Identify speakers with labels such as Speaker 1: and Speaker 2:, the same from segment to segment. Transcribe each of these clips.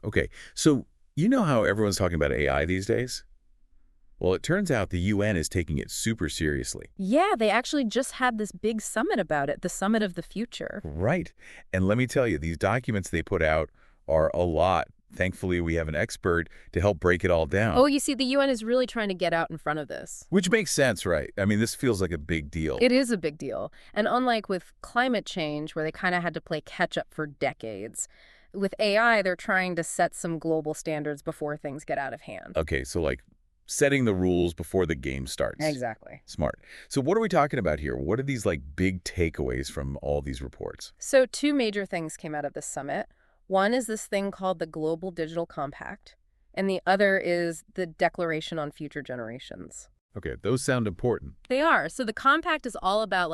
Speaker 1: Okay, so you know how everyone's talking about AI these days? Well, it turns out the UN is taking it super seriously.
Speaker 2: Yeah, they actually just had this big summit about it, the Summit of the Future.
Speaker 1: Right. And let me tell you, these documents they put out are a lot. Thankfully, we have an expert to help break it all
Speaker 2: Oh,
Speaker 1: down.
Speaker 2: you see, the UN is really trying to get out in front of this.
Speaker 1: Which makes sense, right? I mean, this feels like a big deal.
Speaker 2: It is a big deal. And unlike with climate change, where they kind of had to play catch up for decades, with AI, they're trying to set some global standards before things get out of hand.
Speaker 1: Okay, so like setting the rules before the game starts.
Speaker 2: Exactly.
Speaker 1: Smart. So what are we talking about here? What are these like big takeaways from all these reports?
Speaker 2: So, two major things came out of this summit. One is this thing called the Global Digital Compact, and the other is the Declaration on Future Generations.
Speaker 1: Okay, those sound important.
Speaker 2: They are. So, the compact is all about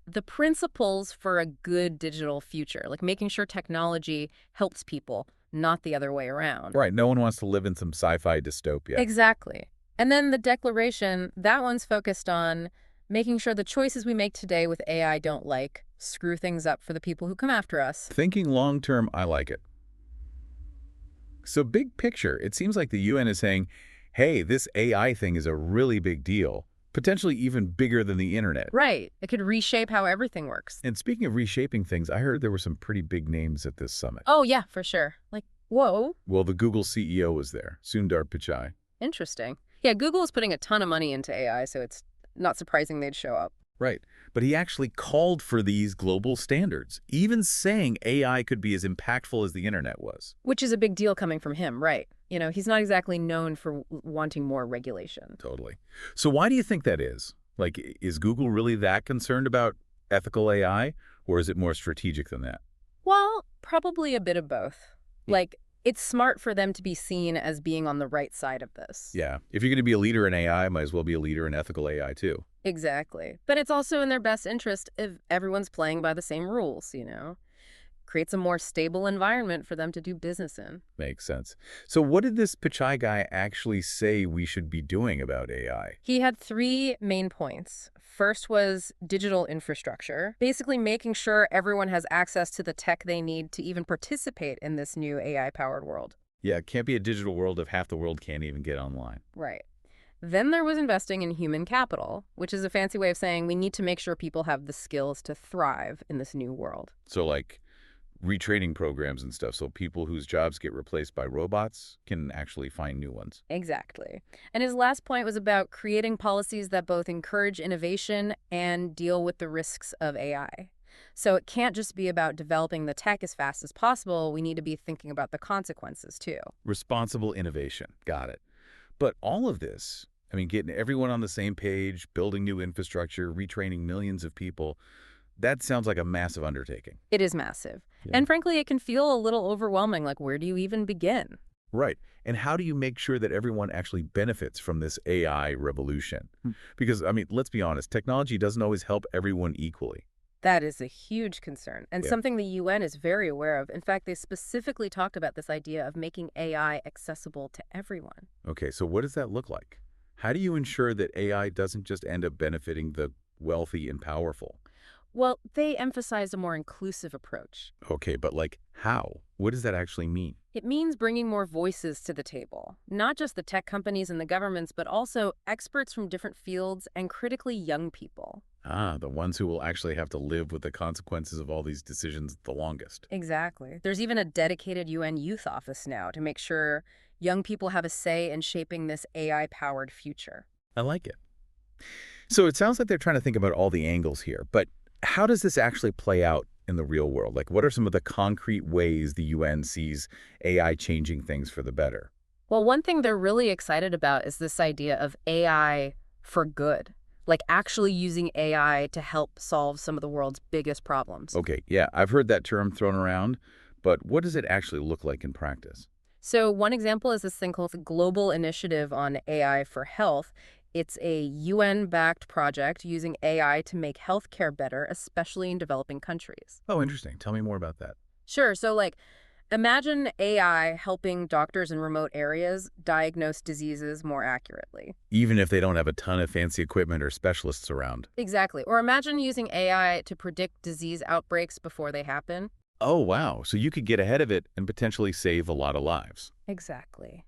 Speaker 2: the principles for a good digital future, like making sure technology helps people, not the other way around.
Speaker 1: Right, no one wants to live in some sci-fi dystopia.
Speaker 2: Exactly. And then the declaration, that one's focused on making sure the choices we make today with AI don't screw things up for the people who come after us.
Speaker 1: Thinking long-term, I like it. So big picture, it seems like the UN is saying, hey, this AI thing is a really big deal, potentially even bigger than the internet.
Speaker 2: Right. It could reshape how everything works.
Speaker 1: And speaking of reshaping things, I heard there were some pretty big names at this summit.
Speaker 2: Oh, yeah, for sure. Whoa,
Speaker 1: Well, the Google CEO was there, Sundar Pichai.
Speaker 2: interesting. Yeah, Google is putting a ton of money into AI, so it's not surprising they'd show up.
Speaker 1: Right. But he actually called for these global standards, even saying AI could be as impactful as the internet was.
Speaker 2: Which is a big deal coming from him, right? He's not exactly known for wanting more regulation.
Speaker 1: Totally. So why do you think that is? Like, is Google really that concerned about ethical AI, or is it more strategic than that?
Speaker 2: Well, probably a bit of both. It's smart for them to be seen as being on the right side of this.
Speaker 1: Yeah. If you're going to be a leader in AI, might as well be a leader in ethical AI, too.
Speaker 2: Exactly. But it's also in their best interest if everyone's playing by the same rules. Creates a more stable environment for them to do business in.
Speaker 1: Makes sense. So what did this Pichai guy actually say we should be doing about AI?
Speaker 2: He had three main points. First was digital infrastructure, basically making sure everyone has access to the tech they need to even participate in this new AI-powered world.
Speaker 1: Yeah, it can't be a digital world if half the world can't even get online.
Speaker 2: Right. Then there was investing in human capital, which is a fancy way of saying we need to make sure people have the skills to thrive in this new world.
Speaker 1: So like retraining programs and stuff, so people whose jobs get replaced by robots can actually find new ones.
Speaker 2: Exactly. And his last point was about creating policies that both encourage innovation and deal with the risks of AI. So it can't just be about developing the tech as fast as possible. We need to be thinking about the consequences, too.
Speaker 1: Responsible innovation. Got it. But all of this, I mean, getting everyone on the same page, building new infrastructure, retraining millions of people, that sounds like a massive undertaking.
Speaker 2: It is massive.
Speaker 1: Yeah.
Speaker 2: And frankly, it can feel a little overwhelming. Where do you even begin?
Speaker 1: Right. And how do you make sure that everyone actually benefits from this AI revolution? Because, I mean, let's be honest, technology doesn't always help everyone equally.
Speaker 2: That is a huge concern and
Speaker 1: Yeah.
Speaker 2: something the UN is very aware of. In fact, they specifically talked about this idea of making AI accessible to everyone.
Speaker 1: Okay, so what does that look like? How do you ensure that AI doesn't just end up benefiting the wealthy and powerful?
Speaker 2: Well, they emphasize a more inclusive approach.
Speaker 1: Okay, but like how? What does that actually mean?
Speaker 2: It means bringing more voices to the table, not just the tech companies and the governments, but also experts from different fields and critically young people.
Speaker 1: Ah, the ones who will actually have to live with the consequences of all these decisions the longest.
Speaker 2: Exactly. There's even a dedicated UN youth office now to make sure young people have a say in shaping this AI-powered future.
Speaker 1: I like it. So it sounds like they're trying to think about all the angles here, but how does this actually play out in the real world? Like, what are some of the concrete ways the UN sees AI changing things for the better?
Speaker 2: Well, one thing they're really excited about is this idea of AI for good, actually using AI to help solve some of the world's biggest problems.
Speaker 1: Okay, yeah, I've heard that term thrown around, but what does it actually look like in practice?
Speaker 2: So one example is this thing called the Global Initiative on AI for Health. It's a UN-backed project using AI to make healthcare better, especially in developing countries.
Speaker 1: Oh, interesting. Tell me more about that.
Speaker 2: Sure. So, imagine AI helping doctors in remote areas diagnose diseases more accurately.
Speaker 1: Even if they don't have a ton of fancy equipment or specialists around.
Speaker 2: Exactly. Or imagine using AI to predict disease outbreaks before they happen.
Speaker 1: Oh, wow. So you could get ahead of it and potentially save a lot of lives.
Speaker 2: Exactly.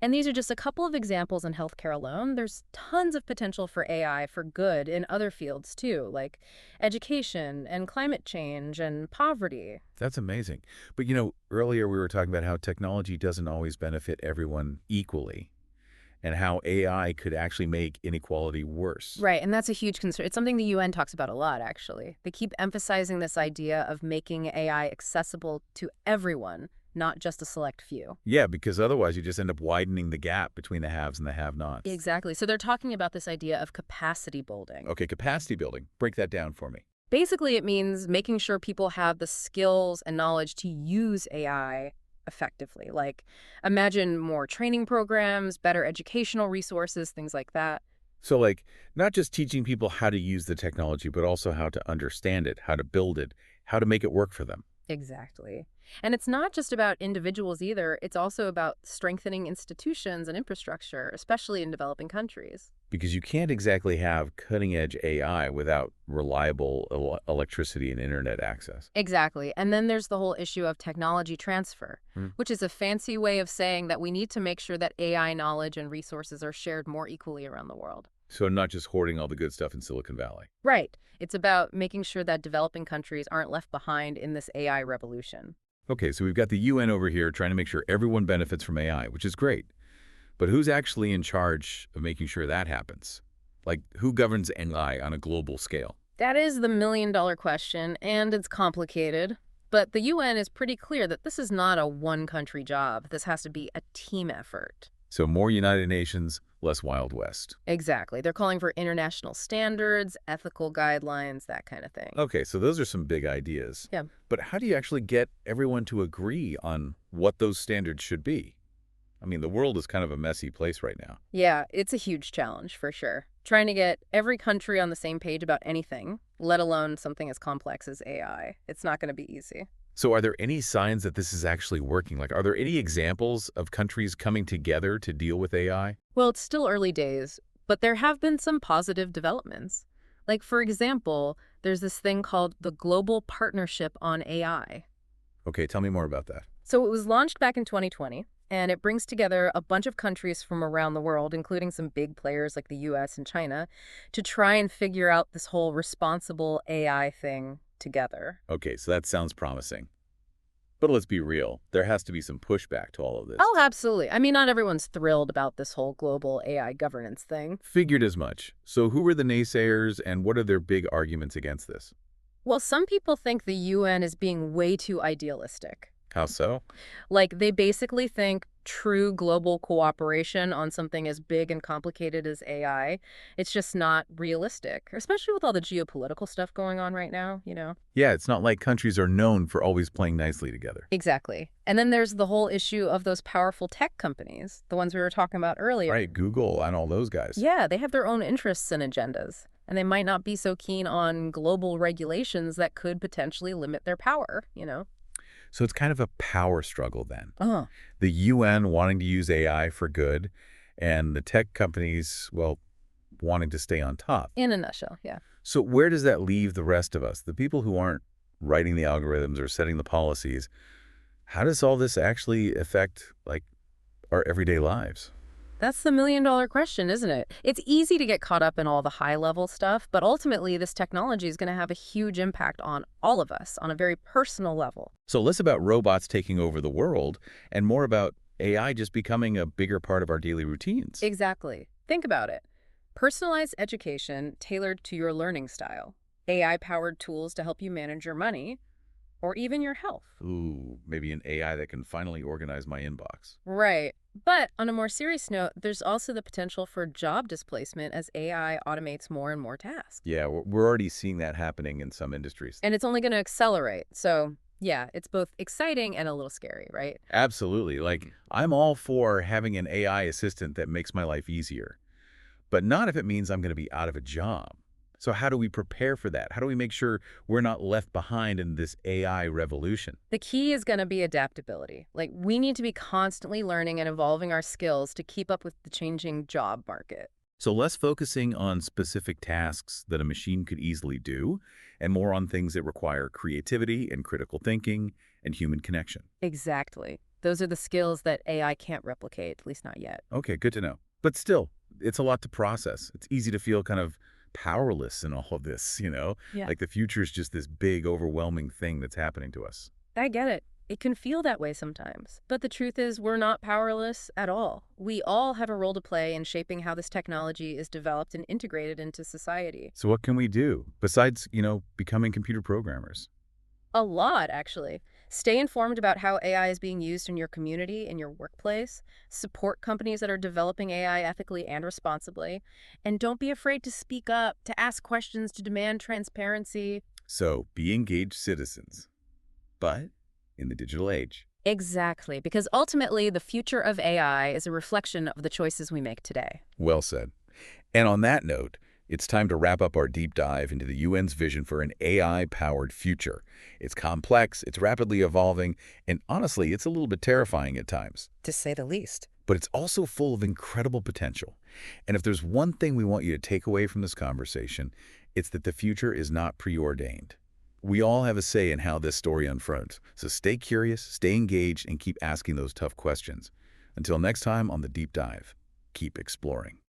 Speaker 2: And these are just a couple of examples in healthcare alone. There's tons of potential for AI for good in other fields too, like education and climate change and poverty.
Speaker 1: That's amazing. But earlier we were talking about how technology doesn't always benefit everyone equally and how AI could actually make inequality worse.
Speaker 2: Right, and that's a huge concern. It's something the UN talks about a lot, actually. They keep emphasizing this idea of making AI accessible to everyone, not just a select few.
Speaker 1: Yeah, because otherwise you just end up widening the gap between the haves and the have-nots.
Speaker 2: Exactly. So they're talking about this idea of capacity building.
Speaker 1: Okay, capacity building. Break that down for me.
Speaker 2: Basically, it means making sure people have the skills and knowledge to use AI effectively. Like, imagine more training programs, better educational resources, things like that.
Speaker 1: So, like, not just teaching people how to use the technology, but also how to understand it, how to build it, how to make it work for them.
Speaker 2: Exactly. And it's not just about individuals either. It's also about strengthening institutions and infrastructure, especially in developing countries.
Speaker 1: Because you can't exactly have cutting-edge AI without reliable electricity and internet access.
Speaker 2: Exactly. And then there's the whole issue of technology transfer,
Speaker 1: Hmm.
Speaker 2: which is a fancy way of saying that we need to make sure that AI knowledge and resources are shared more equally around the world.
Speaker 1: So not just hoarding all the good stuff in Silicon Valley.
Speaker 2: Right. It's about making sure that developing countries aren't left behind in this AI revolution.
Speaker 1: Okay, so we've got the UN over here trying to make sure everyone benefits from AI, which is great. But who's actually in charge of making sure that happens? Like, who governs AI on a global scale?
Speaker 2: That is the million-dollar question, and it's complicated. But the UN is pretty clear that this is not a one-country job. This has to be a team effort.
Speaker 1: So more United Nations, less Wild West.
Speaker 2: Exactly. They're calling for international standards, ethical guidelines, that kind of thing.
Speaker 1: Okay, so those are some big ideas.
Speaker 2: Yeah.
Speaker 1: But how do you actually get everyone to agree on what those standards should be? I mean, the world is kind of a messy place right now.
Speaker 2: Yeah, it's a huge challenge for sure. Trying to get every country on the same page about anything, let alone something as complex as AI. It's not going to be easy.
Speaker 1: So are there any signs that this is actually working? Like, are there any examples of countries coming together to deal with AI?
Speaker 2: Well, it's still early days, but there have been some positive developments. Like, for example, there's this thing called the Global Partnership on AI.
Speaker 1: Okay, tell me more about that.
Speaker 2: So it was launched back in 2020, and it brings together a bunch of countries from around the world, including some big players like the US and China, to try and figure out this whole responsible AI thing together.
Speaker 1: Okay, so that sounds promising. But let's be real, there has to be some pushback to all of this.
Speaker 2: Oh, absolutely. I mean, not everyone's thrilled about this whole global AI governance thing.
Speaker 1: Figured as much. So who are the naysayers and what are their big arguments against this?
Speaker 2: Well, some people think the UN is being way too idealistic.
Speaker 1: How so?
Speaker 2: Like, they basically think true global cooperation on something as big and complicated as AI, it's just not realistic, especially with all the geopolitical stuff going on right now.
Speaker 1: Yeah, it's not like countries are known for always playing nicely together.
Speaker 2: Exactly. And then there's the whole issue of those powerful tech companies, the ones we were talking about earlier.
Speaker 1: Right, Google and all those guys.
Speaker 2: Yeah, they have their own interests and agendas, and they might not be so keen on global regulations that could potentially limit their power.
Speaker 1: So it's kind of a power struggle then.
Speaker 2: Uh-huh.
Speaker 1: The UN wanting to use AI for good and the tech companies, well, wanting to stay on top.
Speaker 2: In a nutshell, yeah.
Speaker 1: So where does that leave the rest of us, the people who aren't writing the algorithms or setting the policies? How does all this actually affect, like, our everyday lives?
Speaker 2: That's the million-dollar question, isn't it? It's easy to get caught up in all the high-level stuff, but ultimately this technology is going to have a huge impact on all of us on a very personal level.
Speaker 1: So less about robots taking over the world and more about AI just becoming a bigger part of our daily routines.
Speaker 2: Exactly. Think about it. Personalized education tailored to your learning style, AI-powered tools to help you manage your money, or even your health.
Speaker 1: Ooh, maybe an AI that can finally organize my inbox.
Speaker 2: Right. But on a more serious note, there's also the potential for job displacement as AI automates more and more tasks.
Speaker 1: Yeah, we're already seeing that happening in some industries.
Speaker 2: And it's only going to accelerate. So, yeah, it's both exciting and a little scary, right?
Speaker 1: Absolutely. Like, I'm all for having an AI assistant that makes my life easier, but not if it means I'm going to be out of a job. So how do we prepare for that? How do we make sure we're not left behind in this AI revolution?
Speaker 2: The key is going to be adaptability. Like, we need to be constantly learning and evolving our skills to keep up with the changing job market.
Speaker 1: So less focusing on specific tasks that a machine could easily do, and more on things that require creativity and critical thinking and human connection.
Speaker 2: Exactly. Those are the skills that AI can't replicate, at least not yet.
Speaker 1: Okay, good to know. But still, it's a lot to process. It's easy to feel kind of powerless in all of this.
Speaker 2: Yeah.
Speaker 1: Like the future is just this big, overwhelming thing that's happening to us.
Speaker 2: I get it. It can feel that way sometimes. But the truth is, we're not powerless at all. We all have a role to play in shaping how this technology is developed and integrated into society.
Speaker 1: So what can we do besides becoming computer programmers?
Speaker 2: A lot, actually. Stay informed about how AI is being used in your community, in your workplace. Support companies that are developing AI ethically and responsibly. And don't be afraid to speak up, to ask questions, to demand transparency.
Speaker 1: So be engaged citizens, but in the digital age.
Speaker 2: Exactly, because ultimately the future of AI is a reflection of the choices we make today.
Speaker 1: Well said. And on that note, it's time to wrap up our deep dive into the UN's vision for an AI-powered future. It's complex, it's rapidly evolving, and honestly, it's a little bit terrifying at times.
Speaker 2: To say the least.
Speaker 1: But it's also full of incredible potential. And if there's one thing we want you to take away from this conversation, it's that the future is not preordained. We all have a say in how this story unfolds. So stay curious, stay engaged, and keep asking those tough questions. Until next time on The Deep Dive, keep exploring.